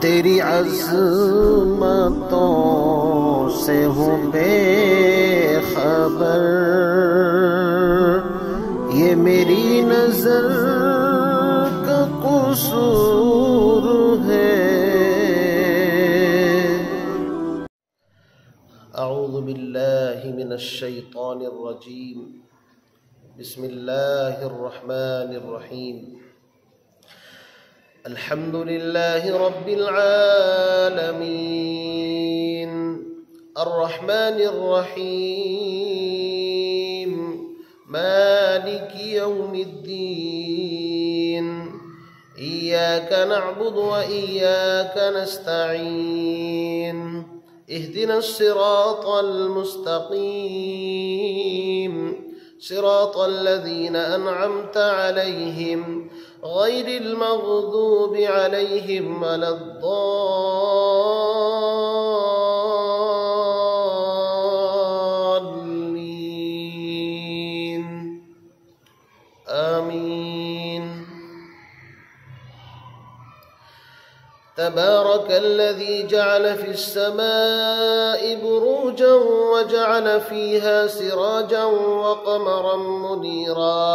तेरी अज़मतों से हूँ बेखबर, ये मेरी नज़र का कसूर है। अऊज़ु बिल्लाहि मिनश शैतानिर रजीम, बिस्मिल्लाहिर रहमानिर रहीम। अल्हम्दुलिल्लाहि रब्बिल आलमीन, अर्रहमानिर रहीम, मालिकि यौमिद्दीन, इय्याका नअबुदु व इय्याका नस्तईन, इहदिनस सिरातल मुस्तकीम, सिरातल लज़ीना अनअमता अलैहिम गैरिल मग़दूबि अलैहिम वलद्दाल्लीन, आमीन। तबारकल्लज़ी जअल फिस्समाइ बुरूजन वजअल फीहा सिराजन वक़मरन मुनीरा,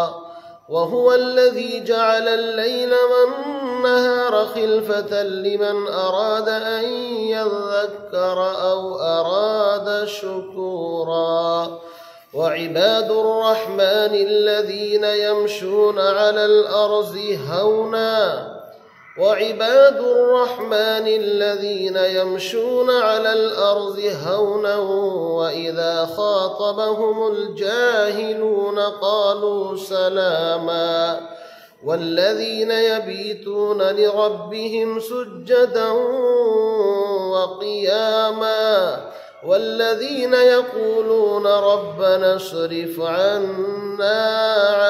वहुव अल्लज़ी जअल अल-लैल वन-नहार खिल्फ़तन लिमन अराद अन यज़्ज़क्कर औ अराद शुकूरा। वइबादुर रहमानिल्लज़ीन यमशून अलल अर्ज़ि हौना, वइबादुर रहमानिल्लज़ीन यमशून अलल अर्ज़ि हौना वइज़ा ख़ातबहुमुल जाहिलून क़ालू सलामा। वल्लज़ीन यबीतून लिरब्बिहिम सुज्जदा वक़ियामा, वल्लज़ीन यक़ूलून रब्बना अस्रिफ़ अन्ना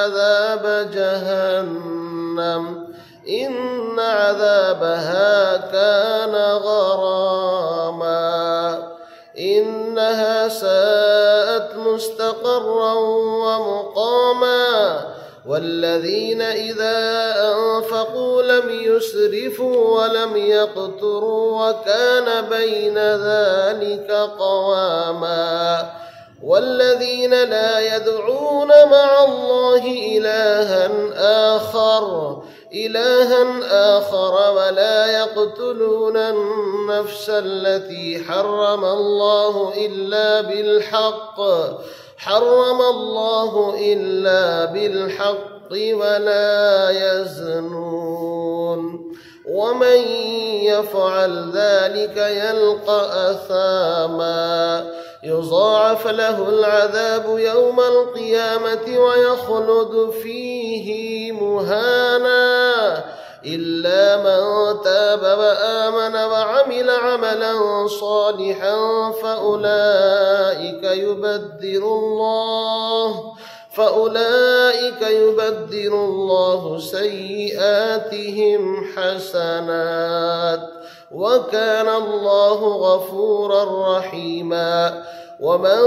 अज़ाब जहन्नम इन्न अज़ाबहा कान गरामा, इन्नहा साअत मुस्तक़र्रन व मुक़ामा। वल्लज़ीन इज़ा अनफ़क़ू लम युस्रिफ़ू व लम यक़्तुरू व कान बैन ज़ालिक क़वामा। वल्लज़ीन ला यदዑून मअ अल्लाहि इलाहन आखर वला यक़्तुलून अन-नफ़्स अल्लती हर्रम अल्लाहु इल्ला बिल-हक़्क़ वला यज़्नून, वमन यफ़अल ज़ालिक यल्क़ असामा, युज़ाअफ़ लहुल अज़ाबु यौमल क़ियामति व यख़्लुद फ़ीही मुहाना, इल्ला मन ताब व आमन व अमिल अमलन सालिहन फ़उलाइक युबद्दिलुल्लाहु सय्यिआतिहिम हसनात, व कान अल्लाहु गफूरर रहीमा। वमन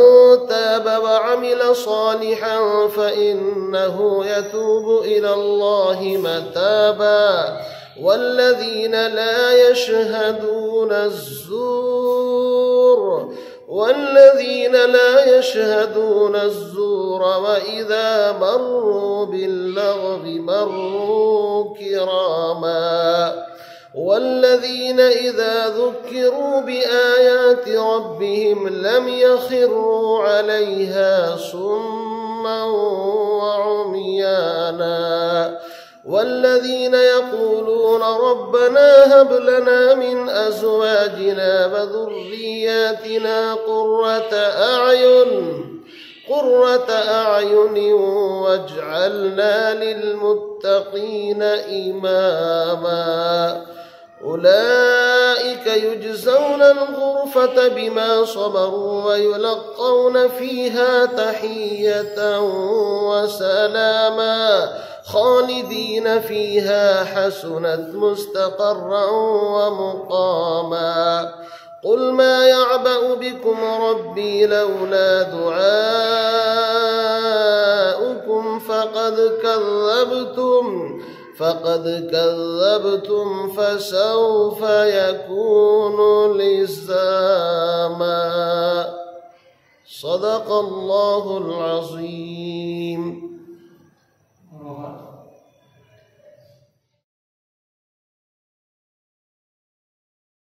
ताब व अमिल सालिहन फ़इन्नहु यतूबु इलल्लाहि मताबा। वल्लज़ीन ला यशहदून الزور وإذا مروا باللغو مروا كراما। والذين إذا ذكروا بآيات ربهم لم يخروا عليها صما وعميانا. والذين يقولون ربنا هب لنا من أزواجنا وذرياتنا قرة أعين واجعلنا للمتقين إماما. أولئك يجزون الغرفة بما صبروا ويلقون فيها تحية وسلاما خالدين فيها حسنت مستقرا ومقاما. قل ما يعبأ بكم ربي لولا فقد كذبتم فسوف يكون لزاما. صدق الله العظيم.